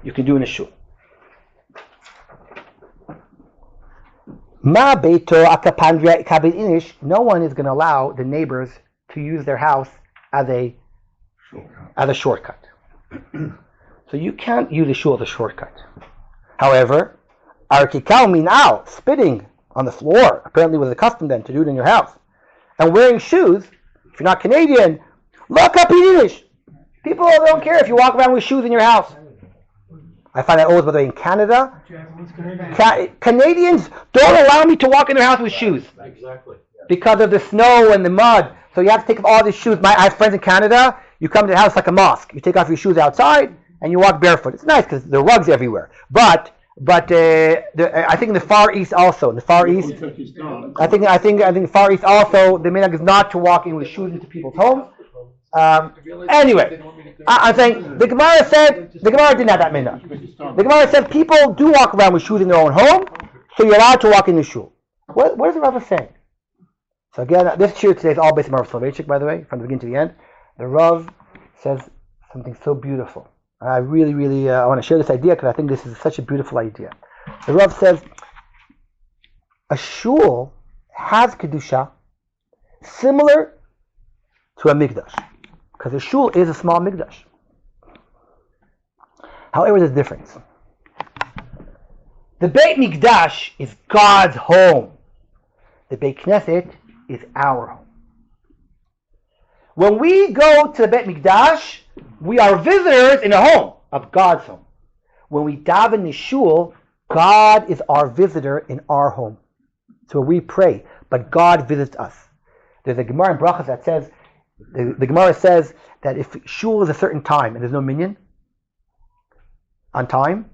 you can do in a shul. Ma Beito Akapandria Kabit Inish. No one is going to allow the neighbors to use their house as a shortcut. So you can't use a shul as a shortcut. However, Arkikal Minal, spitting on the floor, apparently was a custom then to do it in your house. And wearing shoes, if you're not Canadian, look up English. People don't care if you walk around with shoes in your house. I find that always, by the way, in Canada, Canadians don't allow me to walk in their house with shoes. Exactly. Because of the snow and the mud. So you have to take off all the shoes. I have friends in Canada. You come to the house like a mosque. You take off your shoes outside and you walk barefoot. It's nice because there are rugs everywhere. But I think in the Far East also. In the Far East, I think Far East also, the minhag is not to walk in with shoes into people's homes. Anyway, I'm saying the Gemara didn't have that minhag. The Gemara said people do walk around with shoes in their own home, so you're allowed to walk in the shul. What is the Rav saying? So again, this shir today is all based on Rav Soloveitchik, by the way, from the beginning to the end. The Rav says something so beautiful. I really, really I want to share this idea because I think this is such a beautiful idea. The Rav says a shul has kedusha similar to a mikdash, because a shul is a small mikdash. However, there's a difference. The Beit Mikdash is God's home. The Beit Knesset is our home. When we go to the Beit Mikdash, We are visitors in a home of God's home. When we daven in shul, God is our visitor in our home. So we pray, but God visits us. There's a Gemara in Brachas that says, the Gemara says that if shul is a certain time and there's no minyan on time,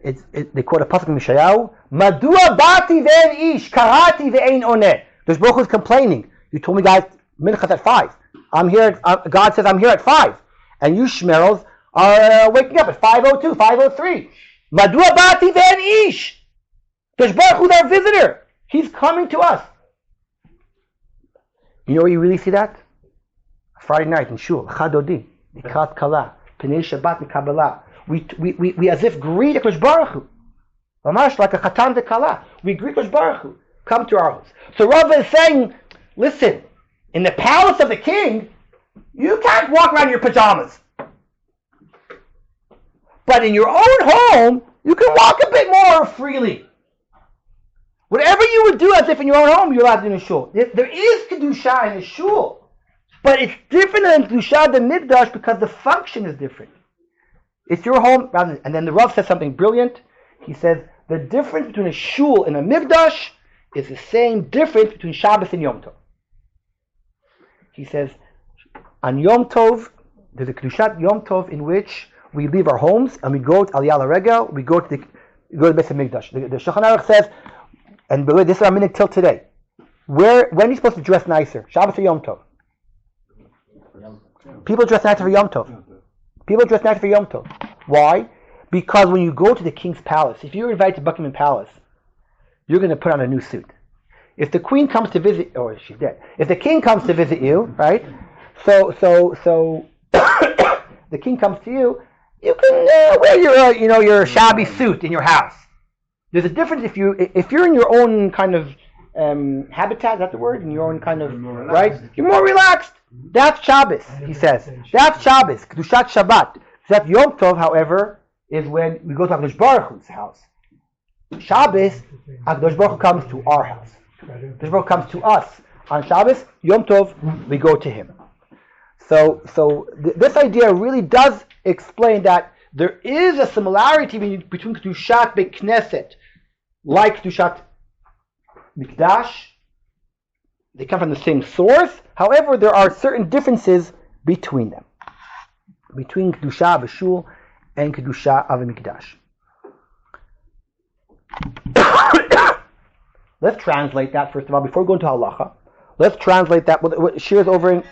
they quote a pasuk in Mishayahu, Madua bati ve'en ish, karati ve'en oneh. There's Baruch Hu's complaining. You told me guys, minchas at 5. I'm here. God says I'm here at 5, and you shmerels are waking up at 5:02, 5:03. Madua bati ve'en ish. There's Baruch Hu's our visitor. He's coming to us. You know where you really see that? Friday night in shul, Chadodi, Nikrat Kala, Pnei Shabbat Kabbalah. We as if greet Hakadosh Baruch Hu. Mamash like a Chatan Kala. We greet Hakadosh Baruch Hu. Come to our house. So Rabbi is saying, listen, in the palace of the king, you can't walk around in your pajamas. But in your own home, you can walk a bit more freely. Whatever you would do as if in your own home, you're allowed to do in a shul. There is Kedusha in a shul. But it's different than Kedusha the Mikdash because the function is different. It's your home. And then the Rav says something brilliant. He says, the difference between a shul and a Mikdash is the same difference between Shabbos and Yom Tov. He says, on Yom Tov, there's a Kedushat Yom Tov in which we leave our homes and we go to Aliyah Regel, we go to the Beis HaMikdash. The Shulchan Aruch says, and by the way, this is our minute till today. When are you supposed to dress nicer? Shabbos or Yom Tov? People dress nicer for Yom Tov. People dress nicer for Yom Tov. Why? Because when you go to the king's palace, if you're invited to Buckingham Palace, you're going to put on a new suit. If the queen comes to visit, or she's dead. If the king comes to visit you, right? So the king comes to you. You can wear your shabby suit in your house. There's a difference if you're in your own kind of habitat. Is that the word? In your own kind of right. You're more relaxed. That's Shabbos. He says that's Shabbos. Kedushat Shabbat. That Yom Tov, however, is when we go to Hakadosh Baruch Hu's house. Shabbos, Hakadosh Baruch Hu comes to our house. Hakadosh Baruch Hu comes to us on Shabbos. Yom Tov, we go to him. So this idea really does explain that there is a similarity between Kedushat Bekneset, like Kedushat Mikdash. They come from the same source. However, there are certain differences between them. Between Kedusha B'Shul and Kedusha of Mikdash. Let's translate that first of all before we go into halacha. Let's translate that. What Shir is over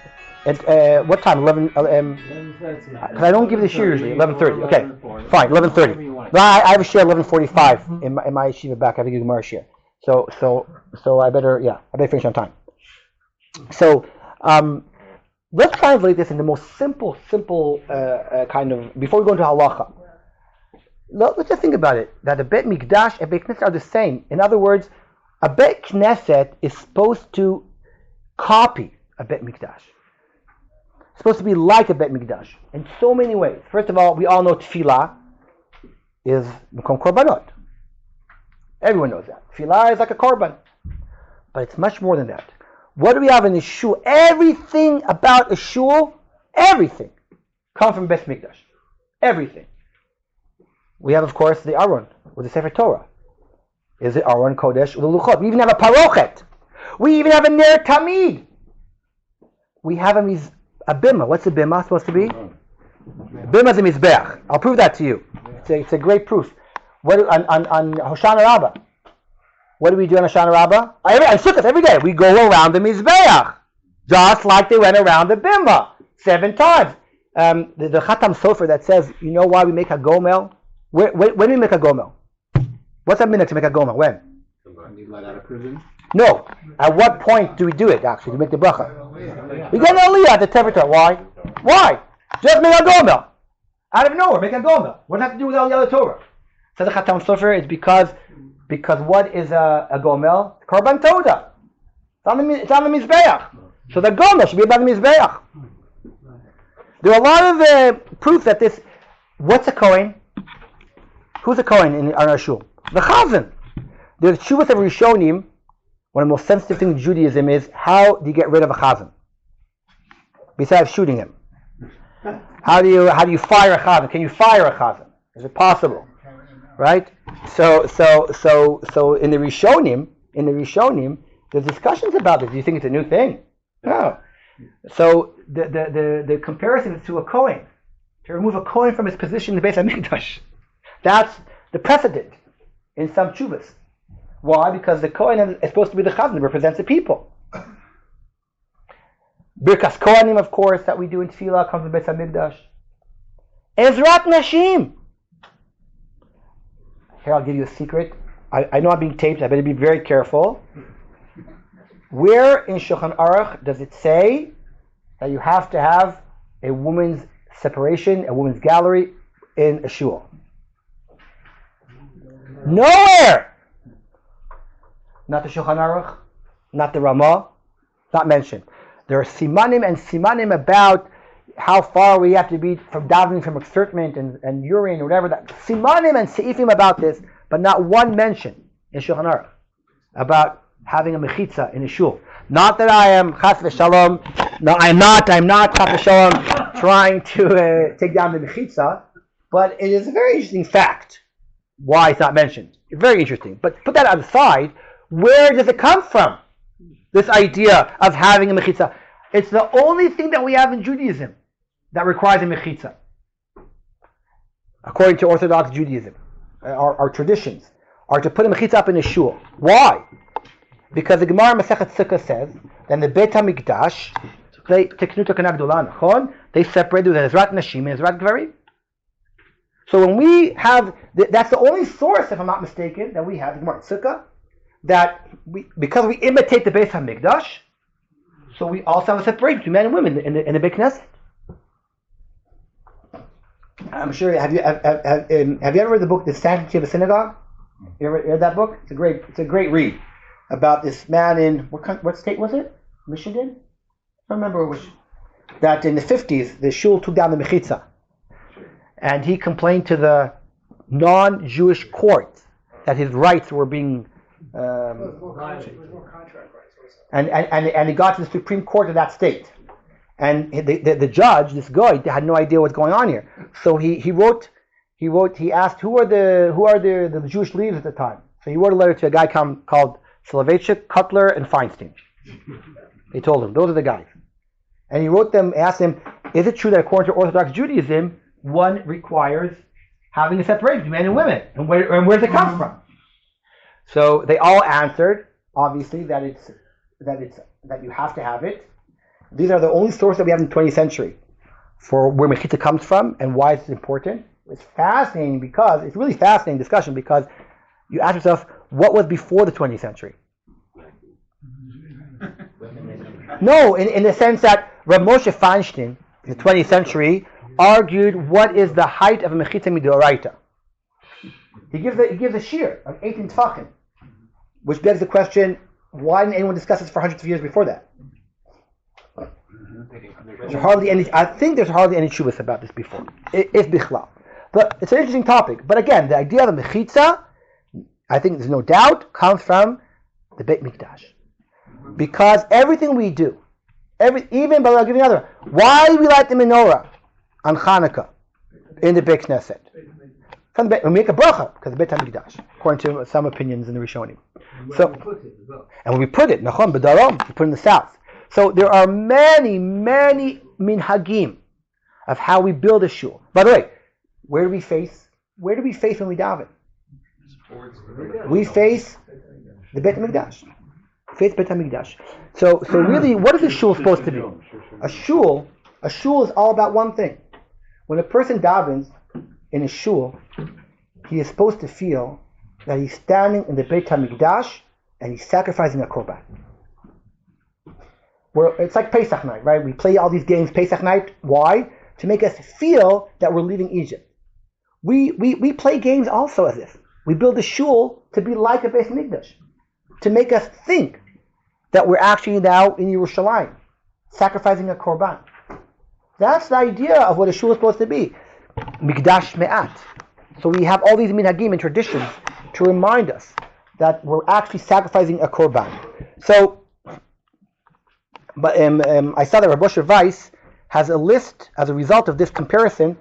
at what time? 11. Because I don't give the Shir usually. 11:30. Okay, fine. 11:30. I have a Shir 11:45 in my yeshiva back. I have a Gemara Shir. So I better finish on time. So let's translate this in the most simple kind of. Before we go into halacha, let's just think about it. That a Bet Mikdash and Bet Knesset are the same. In other words, a Bet Knesset is supposed to copy a Bet Mikdash. It's supposed to be like a Bet Mikdash in so many ways. First of all, we all know Tefillah is Mekom Korbanot. Everyone knows that. Tefillah is like a korban. But it's much more than that. What do we have in the shul? Everything about a shul, everything, comes from Bet Mikdash. Everything. We have, of course, the Aron with the Sefer Torah. Is it Aron Kodesh with the Luchot? We even have a Parochet. We even have a Ner Tamid. We have a Bima. What's a Bima supposed to be? Bima is a Mizbeach. I'll prove that to you. It's a great proof. On Hoshana Rabbah. What do we do on Hoshana Rabbah? On Sukkot every day. We go around the Mizbeach. Just like they went around the Bima 7 times. The Chatam Sofer that says, you know why we make a gomel? When do we make a gomel? What's that minute to make a gomel? When? You let out of prison? No. At what point do we do it, actually, to make the bracha? We get an aliyah at the temperature. Why? Why? Just make a gomel. Out of nowhere, make a gomel. What does that have to do with all the other Torah? Says the Chatam Sofer, it's because what is a gomel? Korban Toda. It's on the Mizbeach. So the gomel should be about the Mizbeach. There are a lot of proof that this. What's a Kohen? Who's a Kohen on our shul? The Chazan. The Shuvas of Rishonim. One of the most sensitive things in Judaism is how do you get rid of a Chazan? Besides shooting him. How do you fire a chazan? Can you fire a chazan? Is it possible? Right? So in the Rishonim, there's discussions about this. Do you think it's a new thing? No. So the comparison is to a Kohen. To remove a Kohen from his position in the Beis HaMikdash. That's the precedent in some tshuvas. Why? Because the Kohen is supposed to be the chazan that represents the people. Birkas Kohanim, of course, that we do in Tefillah comes from Beis HaMikdash. Ezrat Nashim. Here, I'll give you a secret. I know I'm being taped. I better be very careful. Where in Shulchan Aruch does it say that you have to have a woman's separation, a woman's gallery in a shul? Nowhere! Not the Shulchan Aruch, not the Ramah, not mentioned. There are simanim and simanim about how far we have to be from davening from excitement and urine or whatever. That simanim and seifim about this, but not one mention in Shulchan Aruch about having a mechitza in a shul. Not that I am chas v'shalom. No, I'm not chas v'shalom trying to take down the mechitza, but it is a very interesting fact why it's not mentioned. Very interesting. But put that aside. Where does it come from? This idea of having a mechitza. It's the only thing that we have in Judaism that requires a mechitza. According to Orthodox Judaism, our traditions are to put a mechitza up in a shul. Why? Because the Gemara Masechet Sukkah says that in the Beit HaMikdash, they separated the Ezrat Nashim and Ezrat Gvarim. So when we have, that's the only source, if I'm not mistaken, that we have the Gemara Sukkah, that because we imitate the Beit HaMikdash, so we also have a separation between men and women in the Beit Knesset. I'm sure. Have you ever read the book The Sanctity of a Synagogue? You ever read that book? It's a great read about this man in what state was it? Michigan? I don't remember which. That in the 50s the shul took down the mechitza, and he complained to the non-Jewish court that his rights were being and he got to the Supreme Court of that state, and the judge, this guy, had no idea what's going on here. So he asked who are the Jewish leaders at the time. So he wrote a letter to a guy called Soloveitchik, Cutler, and Feinstein. They told him those are the guys, and he asked them, is it true that according to Orthodox Judaism, one requires having a separation between men and women, and where does it come from? So they all answered, obviously, that you have to have it. These are the only sources that we have in the 20th century for where mechitza comes from and why it's important. It's fascinating because it's really fascinating discussion because you ask yourself, what was before the 20th century? No, in the sense that Rav Moshe Feinstein in the 20th century argued what is the height of a mechitza midoraita. He gives a shiur of 18 tefachim, which begs the question: why didn't anyone discuss this for hundreds of years before that? There's hardly any tshuvas about this before, if bichlal. But it's an interesting topic. But again, the idea of the mechitza, I think there's no doubt, comes from the Beit Mikdash, because everything we do, even but I'll give you another. Why do we light the menorah on Hanukkah in the Beit Knesset? We make a bracha because of Beit HaMikdash, according to some opinions in the Rishonim. So, and when we put it, nachon b'darom, we put it in the south. So there are many, many minhagim of how we build a shul. By the way, where do we face? Where do we face when we daven? We face the Beit HaMikdash. Face Beit HaMikdash. So really, what is a shul supposed to be? A shul is all about one thing. When a person davens in a shul, he is supposed to feel that he's standing in the Beit HaMikdash and he's sacrificing a korban. It's like Pesach night, right? We play all these games Pesach night. Why? To make us feel that we're leaving Egypt. We play games also as if. We build a shul to be like a Beit HaMikdash, to make us think that we're actually now in Yerushalayim, sacrificing a korban. That's the idea of what a shul is supposed to be. Mikdash me'at. So we have all these minhagim and traditions to remind us that we're actually sacrificing a korban. So, but I saw that Rabbi Weiss has a list as a result of this comparison.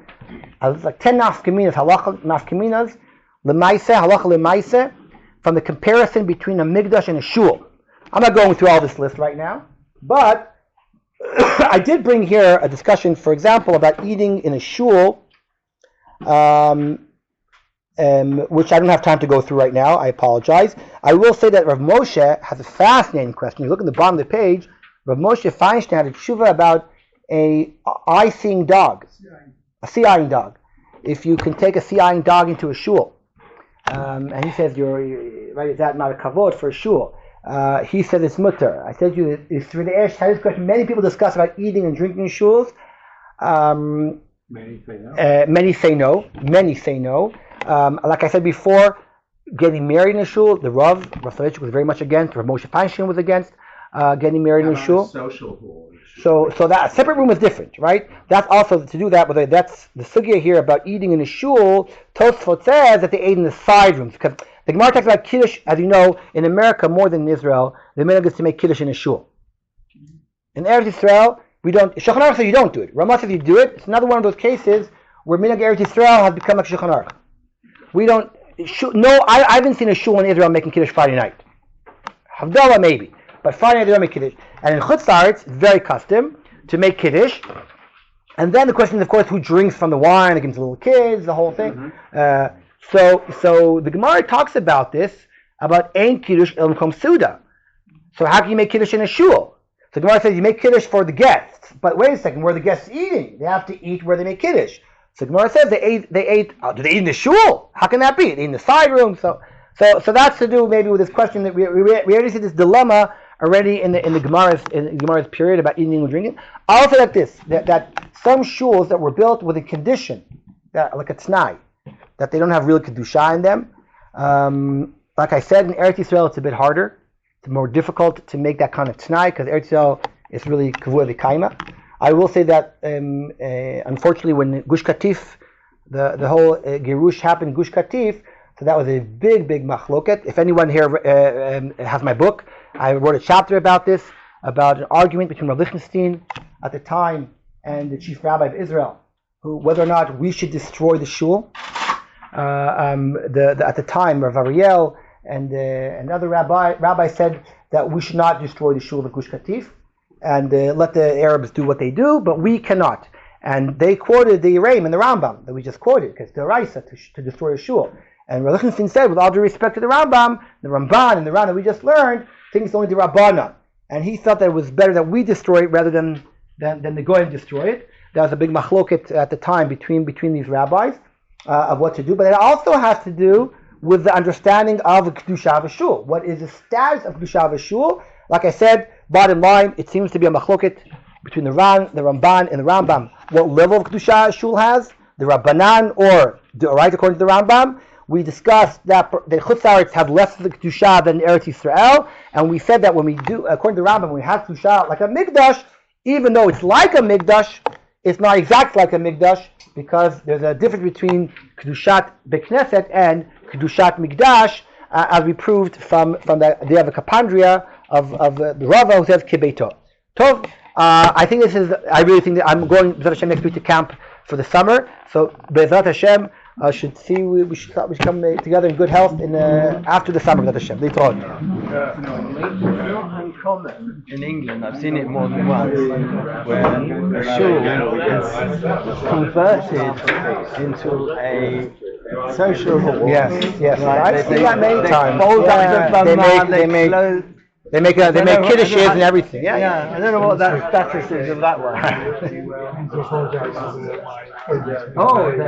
It's like 10 nafkaminas, halacha nafkaminas, halacha lemaise, from the comparison between a migdash and a shul. I'm not going through all this list right now, but I did bring here a discussion, for example, about eating in a shul, which I don't have time to go through right now. I apologize. I will say that Rav Moshe has a fascinating question. You look at the bottom of the page, Rav Moshe Feinstein had a tshuva about a eye-seeing dog, a sea-eyeing dog. If you can take a sea-eyeing dog into a shul, and he says, right, is that not a kavod for a shul? He said it's mutter. I said to you, it's really this question. Many people discuss about eating and drinking in shuls. Many say no. Many say no. Many say no. Like I said before, getting married in a shul, the Rav Soloveitchik was very much against. Rav Moshe Feinstein was against getting married in a shul. Social hall. So that a separate room is different, right? That's also to do that. But that's the sugya here about eating in a shul. Tosfot says that they ate in the side rooms because the Gemara talks about kiddush, as you know, in America more than in Israel. The minhag is to make kiddush in a shul. In Eretz Yisrael, we don't. Shulchan Aruch says you don't do it. Ramah says you do it. It's another one of those cases where minhag Eretz Yisrael has become like Shulchan Aruch. We don't. I haven't seen a shul in Israel making kiddush Friday night. Havdalah maybe, but Friday night they don't make kiddush. And in Chutz La'aretz, it's very custom to make kiddush. And then the question is, of course, who drinks from the wine against the little kids, the whole thing. Mm-hmm. So the Gemara talks about this, about Ein Kiddush El Makom Suda. So how can you make Kiddush in a shul? So the Gemara says you make Kiddush for the guests. But wait a second, where are the guests eating? They have to eat where they make Kiddush. So the Gemara says they ate. Do they eat in the shul? How can that be? They eat in the side room. So that's to do maybe with this question that we already see this dilemma already in the Gemara's period about eating and drinking. I'll say like this, that some shuls that were built with a condition, that like a t'nai, that they don't have real kedusha in them. Like I said, in Eretz Yisrael it's a bit harder. It's more difficult to make that kind of t'nai because Eretz Yisrael is really kavua v'kaima. I will say that unfortunately when Gush Katif, the whole Girush happened in Gush Katif, so that was a big machloket. If anyone here has my book, I wrote a chapter about this, about an argument between Rav Lichtenstein at the time and the chief rabbi of Israel, whether or not we should destroy the shul. At the time, Rav Ariel and another rabbi said that we should not destroy the shul of Gush Katif and let the Arabs do what they do, but we cannot. And they quoted the Yereim and the Rambam that we just quoted, because the Raisa to destroy a shul. And Rav Lichtenstein said, with all due respect to the Rambam, the Ramban and the Ram that we just learned, things only the Rabbana. And he thought that it was better that we destroy it rather than the Goyim destroy it. There was a big machloket at the time between these rabbis of what to do. But it also has to do with the understanding of Kedusha of a shul. What is the status of Kedusha of a shul? Like I said, bottom line, it seems to be a machloket between the Ramban, and the Rambam. What level of Kedusha a shul has? The Rabbanan or right according to the Rambam. We discussed that the Chutz La'aretz have less of the Kedusha than Eretz Yisrael, and we said that when we do, according to the Rambam, when we have Kedusha like a Mikdash, even though it's like a Mikdash, it's not exactly like a Mikdash, because there's a difference between Kedushat Bekneset and Kedushat Mikdash, as we proved from the Kapandria of the Rava who says Kibeito. Tov, I really think that I'm going Bezrat Hashem next week to camp for the summer, so Bezrat Hashem, we should come together in good health after the summer. That Hashem. It's not uncommon in England. I've seen it more than once, where a shul is converted into a social hall. Yes. Right? I've seen that many times. They make kiddushes and everything. Yeah. I don't know what that status is of that one. Oh,